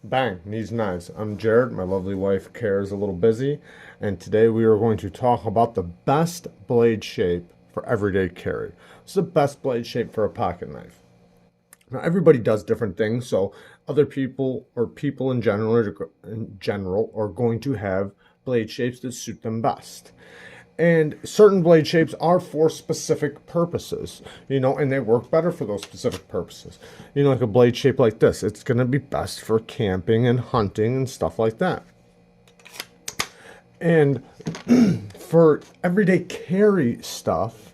Bang, Neeves Knives. I'm Jared. My lovely wife Kara is a little busy, and today we are going to talk about the best blade shape for everyday carry. What's the best blade shape for a pocket knife? Now, everybody does different things, so other people or people in general are going to have blade shapes that suit them best. And certain blade shapes are for specific purposes, and they work better for those specific purposes. Like a blade shape like this, it's going to be best for camping and hunting and stuff like that. And for everyday carry stuff,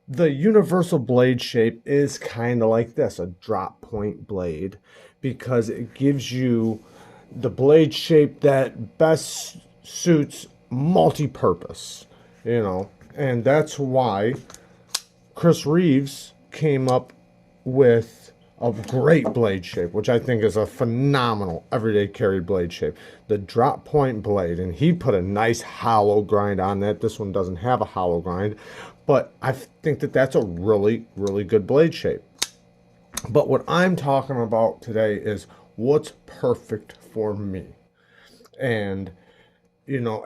the universal blade shape is kind of like this, a drop point blade, because it gives you the blade shape that best suits multi-purpose. And that's why Chris Reeves came up with a great blade shape, which I think is a phenomenal everyday carry blade shape, the drop point blade. And he put a nice hollow grind on that. This one doesn't have a hollow grind, but I think that that's a really, really good blade shape. But what I'm talking about today is what's perfect for me. And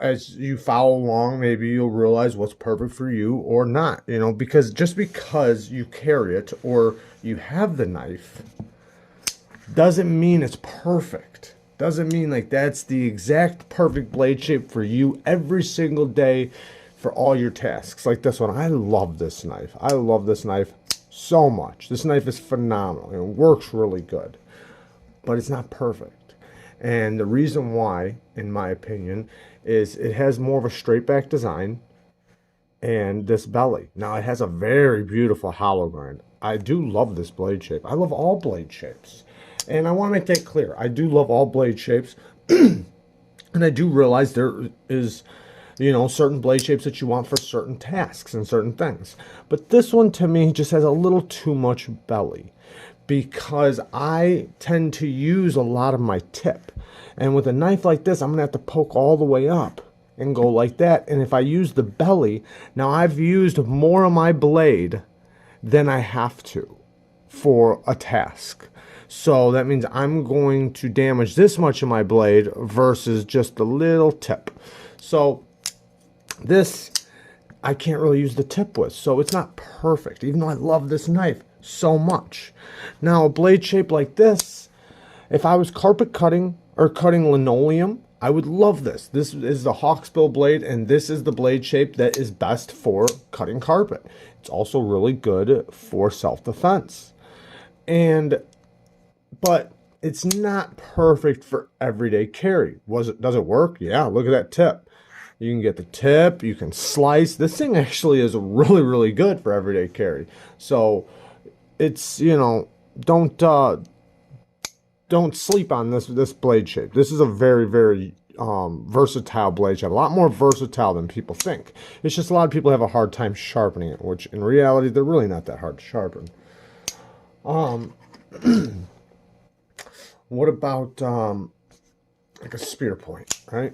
as you follow along, maybe you'll realize what's perfect for you or not, because just because you carry it or you have the knife doesn't mean it's perfect. Doesn't mean like that's the exact perfect blade shape for you every single day for all your tasks. Like this one, I love this knife. I love this knife so much. This knife is phenomenal. It works really good, but it's not perfect. And the reason why, in my opinion, is it has more of a straight back design and this belly. Now it has a very beautiful hollow grind. I do love this blade shape. I love all blade shapes. And I want to make that clear. I do love all blade shapes. And I do realize there is, certain blade shapes that you want for certain tasks and certain things. But this one to me just has a little too much belly, because I tend to use a lot of my tip. And with a knife like this, I'm going to have to poke all the way up and go like that. And if I use the belly, now I've used more of my blade than I have to for a task. So that means I'm going to damage this much of my blade versus just a little tip. So this, I can't really use the tip with. So it's not perfect, even though I love this knife so much. Now a blade shape like this, if I was carpet cutting or cutting linoleum, I would love this. This is the hawksbill blade, and this is the blade shape that is best for cutting carpet. It's also really good for self-defense. But it's not perfect for everyday carry. Does it work? Yeah, look at that tip. You can get the tip, you can slice. This thing actually is really, really good for everyday carry. So it's, don't sleep on this blade shape. This is a very, very versatile blade shape. A lot more versatile than people think. It's just a lot of people have a hard time sharpening it, which in reality, they're really not that hard to sharpen. What about like a spear point, right?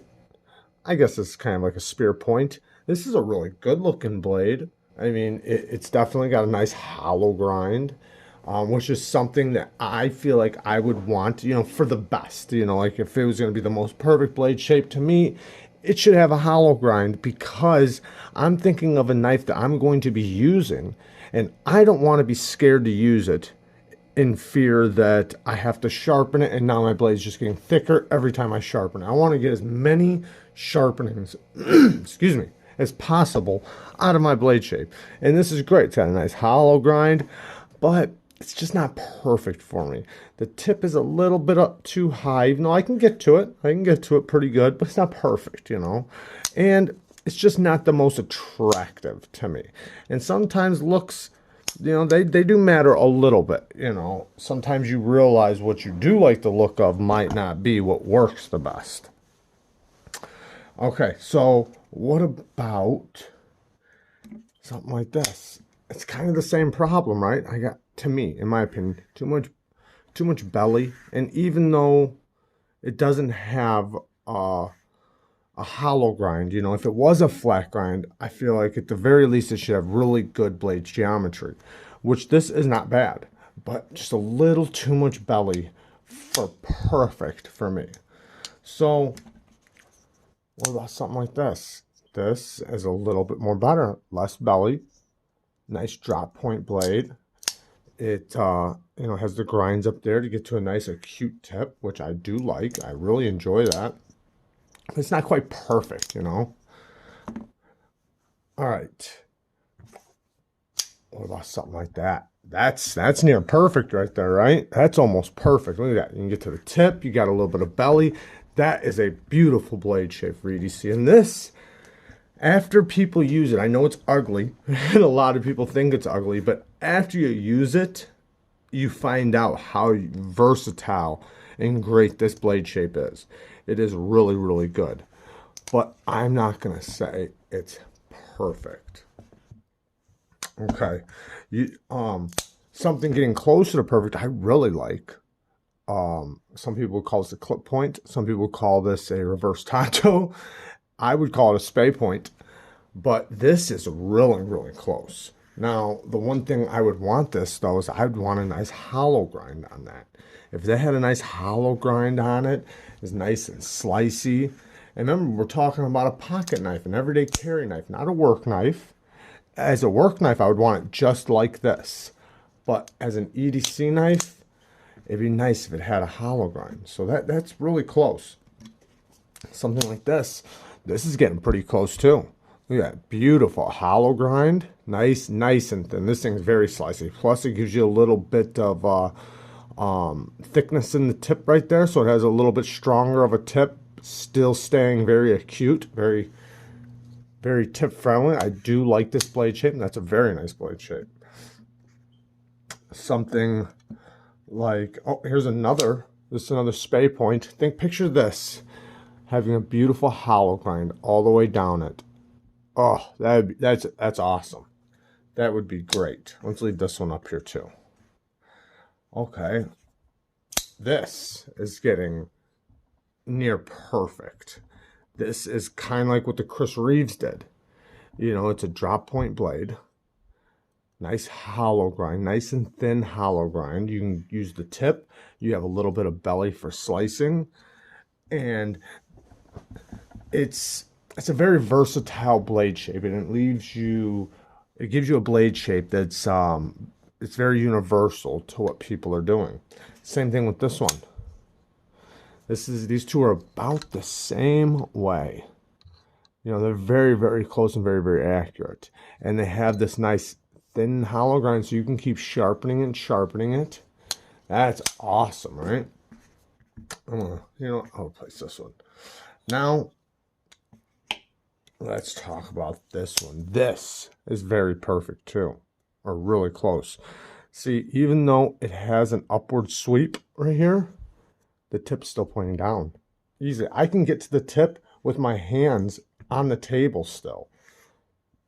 I guess it's kind of like a spear point. This is a really good looking blade. I mean, it's definitely got a nice hollow grind, which is something that I feel like I would want, for the best. Like if it was going to be the most perfect blade shape to me, it should have a hollow grind, because I'm thinking of a knife that I'm going to be using, and I don't want to be scared to use it in fear that I have to sharpen it and now my blade's just getting thicker every time I sharpen it. I want to get as many sharpenings, excuse me, as possible out of my blade shape. And this is great. It's got a nice hollow grind, but it's just not perfect for me. The tip is a little bit up too high, even though I can get to it. I can get to it pretty good, but it's not perfect, And it's just not the most attractive to me. And sometimes looks, they do matter a little bit, Sometimes you realize what you do like the look of might not be what works the best. Okay, so what about something like this? It's kind of the same problem, right? I got, to me, in my opinion, too much belly. And even though it doesn't have a hollow grind, if it was a flat grind, I feel like at the very least it should have really good blade geometry, which this is not bad, but just a little too much belly for perfect for me. So what about something like this? This is a little bit more better, less belly, nice drop point blade. It has the grinds up there to get to a nice acute tip, which I do like. I really enjoy that. It's not quite perfect, All right. What about something like that? That's near perfect right there, right? That's almost perfect. Look at that. You can get to the tip. You got a little bit of belly. That is a beautiful blade shape for EDC. And this, after people use it, I know it's ugly, and a lot of people think it's ugly, but after you use it, you find out how versatile and great this blade shape is. It is really, really good. But I'm not going to say it's perfect. Okay. Something getting closer to perfect, I really like. Some people call this a clip point. Some people call this a reverse Tonto. I would call it a spay point. But this is really, really close. Now, the one thing I would want this, though, is I'd want a nice hollow grind on that. If they had a nice hollow grind on it, it's nice and slicey. And remember, we're talking about a pocket knife, an everyday carry knife, not a work knife. As a work knife, I would want it just like this. But as an EDC knife, it'd be nice if it had a hollow grind. So that's really close. Something like this. This is getting pretty close, too. Look at that, beautiful hollow grind, nice and thin. This thing's very slicey. Plus, it gives you a little bit of thickness in the tip right there, so it has a little bit stronger of a tip, still staying very acute, very, very tip friendly. I do like this blade shape, and that's a very nice blade shape. Something like, here's another. This is another spay point. Picture this, having a beautiful hollow grind all the way down it. Oh, that's awesome. That would be great. Let's leave this one up here too. Okay. This is getting near perfect. This is kind of like what the Chris Reeves did. It's a drop point blade. Nice hollow grind, nice and thin hollow grind. You can use the tip. You have a little bit of belly for slicing. And it's a very versatile blade shape, and it gives you a blade shape that's it's very universal to what people are doing. Same thing with this one. These two are about the same way. They're very, very close and very, very accurate. And they have this nice thin hollow grind, so you can keep sharpening it. That's awesome, right? I'll place this one. Now, let's talk about this one. This is very perfect too, or really close. See, even though it has an upward sweep right here, the tip's still pointing down. Easy. I can get to the tip with my hands on the table still.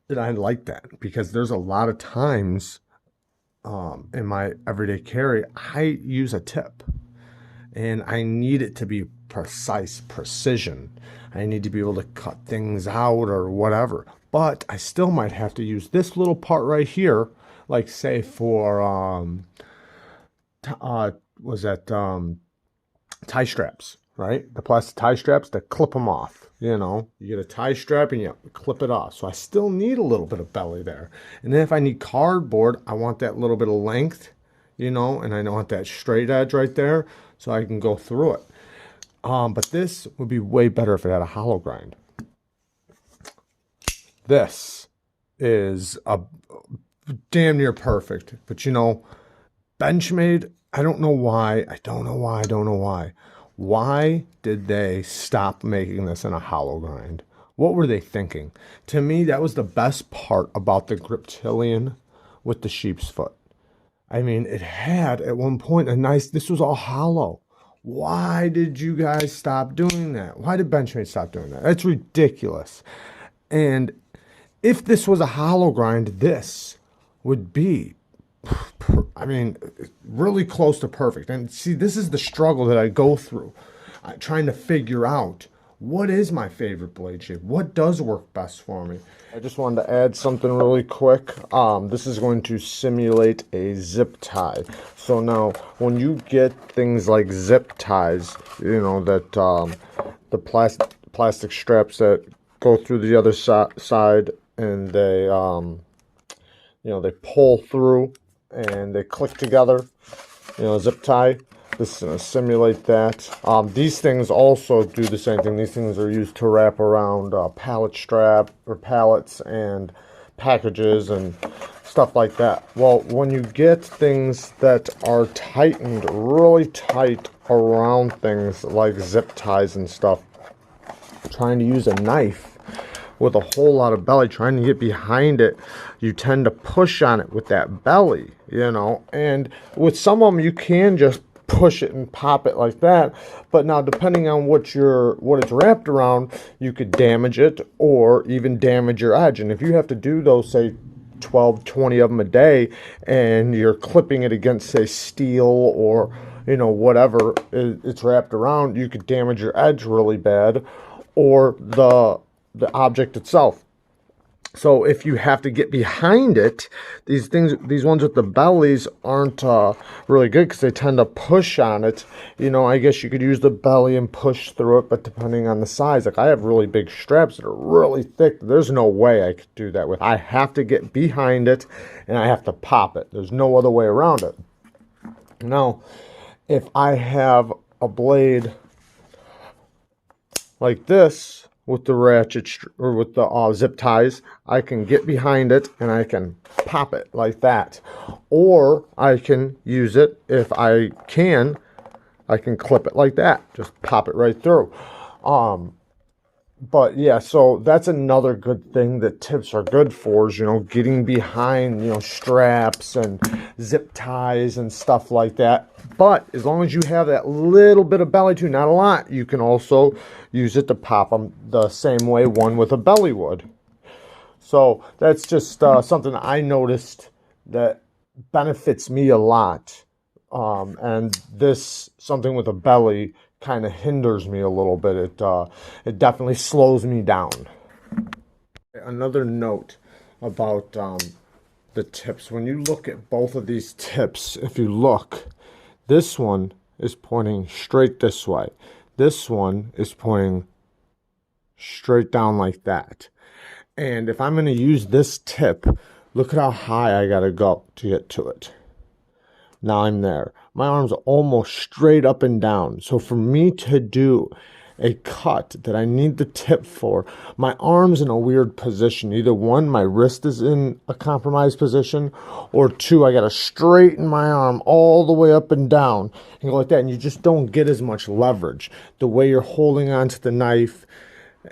And I like that because there's a lot of times in my everyday carry, I use a tip. And I need it to be precise, precision. I need to be able to cut things out or whatever. But I still might have to use this little part right here, like say for tie straps, right? The plastic tie straps to clip them off. You get a tie strap and you clip it off. So I still need a little bit of belly there. And then if I need cardboard, I want that little bit of length, and I don't want that straight edge right there, so I can go through it. But this would be way better if it had a hollow grind. This is a damn near perfect. But Benchmade, I don't know why. Why did they stop making this in a hollow grind? What were they thinking? To me, that was the best part about the Griptilian with the sheep's foot. I mean, it had at one point this was all hollow. Why did you guys stop doing that? Why did Benchmade stop doing that? That's ridiculous. And if this was a hollow grind, this would be, really close to perfect. And see, this is the struggle that I go through, trying to figure out what is my favorite blade shape? What does work best for me? I just wanted to add something really quick. This is going to simulate a zip tie. So now, when you get things like zip ties, you know, that the plastic straps that go through the other side, and they, you know, they pull through and they click together, you know, zip tie. This is going to simulate that. These things also do the same thing. These things are used to wrap around pallet strap or pallets and packages and stuff like that. Well, when you get things that are tightened really tight around things like zip ties and stuff, trying to use a knife with a whole lot of belly, trying to get behind it, you tend to push on it with that belly, you know. And with some of them, you can just push it and pop it like that. But now, depending on what it's wrapped around, you could damage it or even damage your edge. And if you have to do those, say 12, 20 of them a day, and you're clipping it against, say, steel or, you know, whatever it's wrapped around, you could damage your edge really bad, or the object itself. So if you have to get behind it, these ones with the bellies aren't really good because they tend to push on it. You know, I guess you could use the belly and push through it, but depending on the size, like I have really big straps that are really thick. There's no way I could do that with. I have to get behind it and I have to pop it. There's no other way around it. Now, if I have a blade like this, with the ratchet or with the zip ties, I can get behind it and I can pop it like that. Or I can use it, if I can clip it like that. Just pop it right through. But yeah, so that's another good thing that tips are good for is, you know, getting behind, you know, straps and zip ties and stuff like that. But as long as you have that little bit of belly too, not a lot, you can also use it to pop them the same way one with a belly would. So that's just something I noticed that benefits me a lot. And this, something with a belly, kind of hinders me a little bit. It definitely slows me down. Another note about the tips. When you look at both of these tips, if you look, this one is pointing straight this way. This one is pointing straight down like that. And if I'm going to use this tip, look at how high I got to go to get to it. Now I'm there. My arm's almost straight up and down. So for me to do a cut that I need the tip for, my arm's in a weird position. Either one, my wrist is in a compromised position, or two, I got to straighten my arm all the way up and down and go like that. And you just don't get as much leverage the way you're holding onto the knife.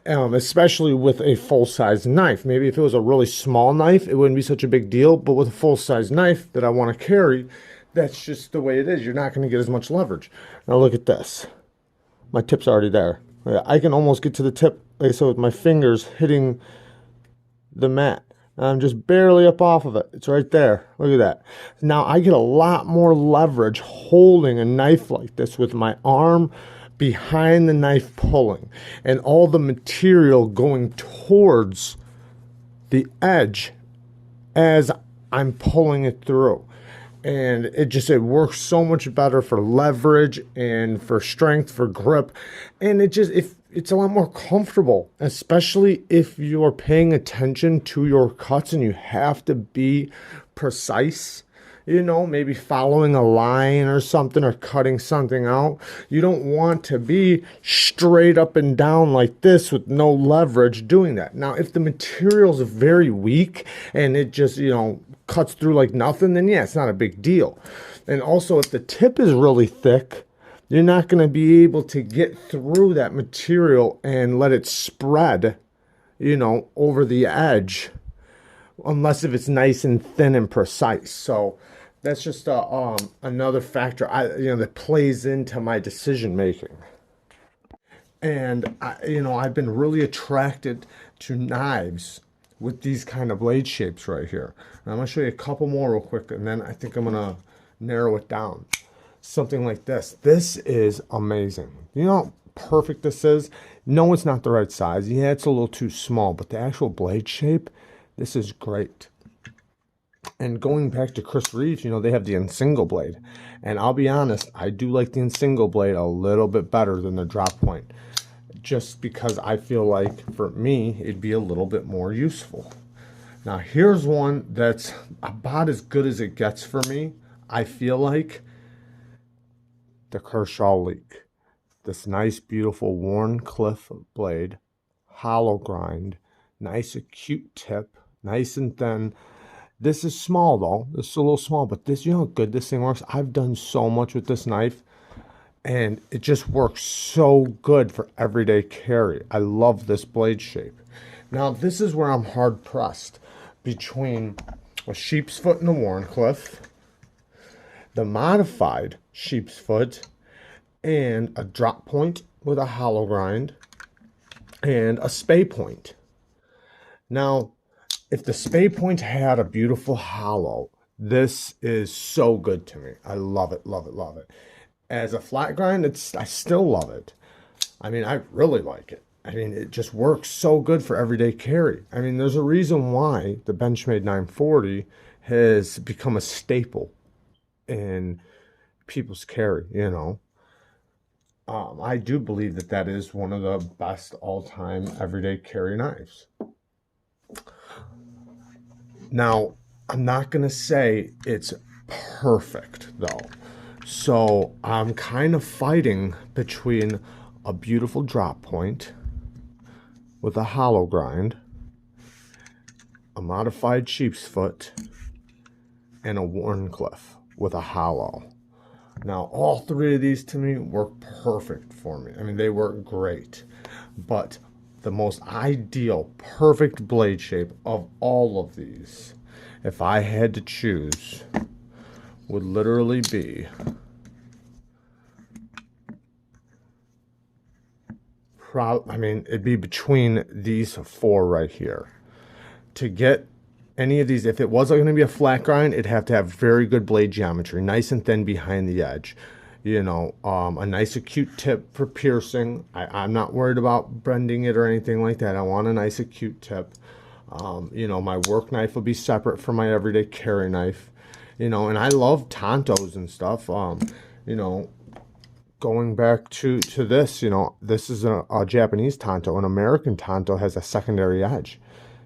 Especially with a full-size knife. Maybe if it was a really small knife, it wouldn't be such a big deal. But with a full-size knife that I want to carry, that's just the way it is. You're not going to get as much leverage. Now look at this. My tip's already there. I can almost get to the tip, like so, with my fingers hitting the mat. I'm just barely up off of it. It's right there. Look at that. Now I get a lot more leverage holding a knife like this with my arm behind the knife pulling, and all the material going towards the edge as I'm pulling it through. And it works so much better for leverage and for strength, for grip. And it's a lot more comfortable, especially if you're paying attention to your cuts and you have to be precise. You know, maybe following a line or something, or cutting something out. You don't want to be straight up and down like this with no leverage doing that. Now, if the material's very weak and it just, you know, cuts through like nothing, then yeah, it's not a big deal. And also, if the tip is really thick, you're not going to be able to get through that material and let it spread, you know, over the edge, unless if it's nice and thin and precise. So that's just another factor that plays into my decision making. And I've been really attracted to knives with these kind of blade shapes right here. And I'm gonna show you a couple more real quick, and then I think I'm gonna narrow it down. Something like this. This is amazing. You know, perfect this is. No, it's not the right size. Yeah, it's a little too small, but the actual blade shape, this is great. And going back to Chris Reeves, you know, they have the Insingle blade. And I'll be honest, I do like the Insingle blade a little bit better than the drop point. Just because I feel like, for me, it'd be a little bit more useful. Now, here's one that's about as good as it gets for me. I feel like the Kershaw Leak. This nice, beautiful Warncliffe blade, hollow grind, nice acute tip, nice and thin. This is small though. This is a little small, but this, you know how good this thing works? I've done so much with this knife, and it just works so good for everyday carry. I love this blade shape. Now, this is where I'm hard pressed between a sheep's foot and a Warncliffe, the modified sheep's foot, and a drop point with a hollow grind, and a spay point. Now, if the spay point had a beautiful hollow, this is so good to me. I love it, love it, love it. As a flat grind, I still love it. I mean, I really like it. I mean, it just works so good for everyday carry. I mean, there's a reason why the Benchmade 940 has become a staple in people's carry, you know. I do believe that that is one of the best all-time everyday carry knives. Now, I'm not going to say it's perfect, though. So I'm kind of fighting between a beautiful drop point with a hollow grind, a modified sheep's foot, and a Warncliffe with a hollow. Now, all three of these to me work perfect for me. I mean, they work great. But the most ideal, perfect blade shape of all of these, if I had to choose, would literally be it'd be between these four right here. To get any of these, if it was going to be a flat grind, it'd have to have very good blade geometry, nice and thin behind the edge. You know, a nice acute tip for piercing. I'm not worried about bending it or anything like that. I want a nice acute tip. You know, my work knife will be separate from my everyday carry knife. You know, and I love tantos and stuff. You know, going back to this, you know, this is a Japanese tanto. An American tanto has a secondary edge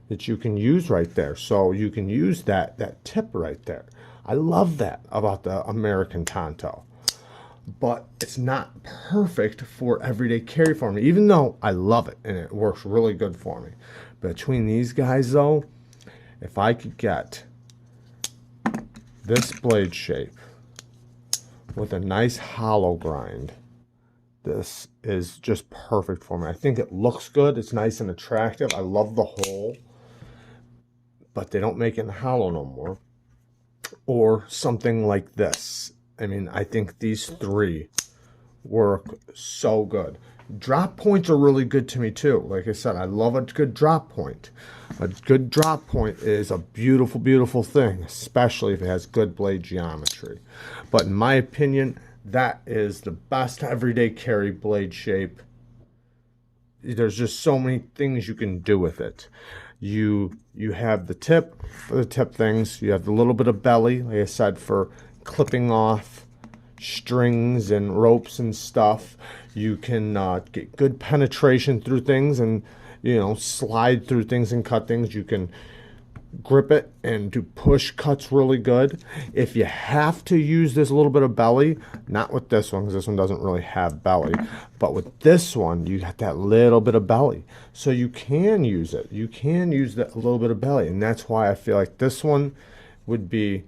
that you can use right there. So you can use that tip right there. I love that about the American tanto. But it's not perfect for everyday carry for me, even though I love it and it works really good for me. Between these guys, though, if I could get this blade shape with a nice hollow grind, this is just perfect for me. I think it looks good. It's nice and attractive. I love the hole, but they don't make it in hollow no more. Or something like this. I mean, I think these three work so good. Drop points are really good to me too. Like I said, I love a good drop point. A good drop point is a beautiful, beautiful thing, especially if it has good blade geometry. But in my opinion, that is the best everyday carry blade shape. There's just so many things you can do with it. You have the tip for the tip things. You have the little bit of belly, like I said, for clipping off strings and ropes and stuff. You can get good penetration through things and, you know, slide through things and cut things. You can grip it and do push cuts really good. If you have to use this little bit of belly, not with this one because this one doesn't really have belly, but with this one you got that little bit of belly, so you can use it. You can use that little bit of belly, and that's why I feel like this one would be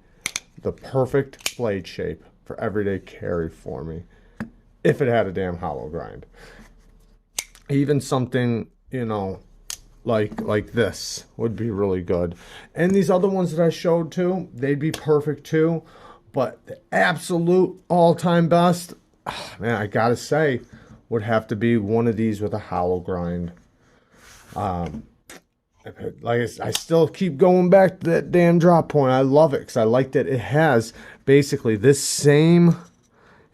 the perfect blade shape for everyday carry for me if it had a damn hollow grind. Even something, you know, like this would be really good. And these other ones that I showed too, they'd be perfect too. But the absolute all-time best, man, I gotta say, would have to be one of these with a hollow grind. Like I still keep going back to that damn drop point. I love it because I like that it has basically this same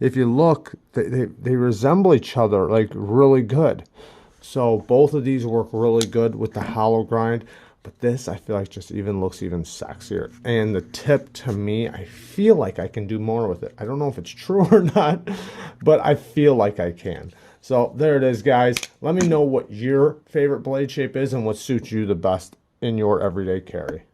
if you look, they resemble each other like really good. So both of these work really good with the hollow grind, but this I feel like just even looks even sexier. And the tip, to me, I feel like I can do more with it. I don't know if it's true or not, but I feel like I can. So there it is, guys. Let me know what your favorite blade shape is and what suits you the best in your everyday carry.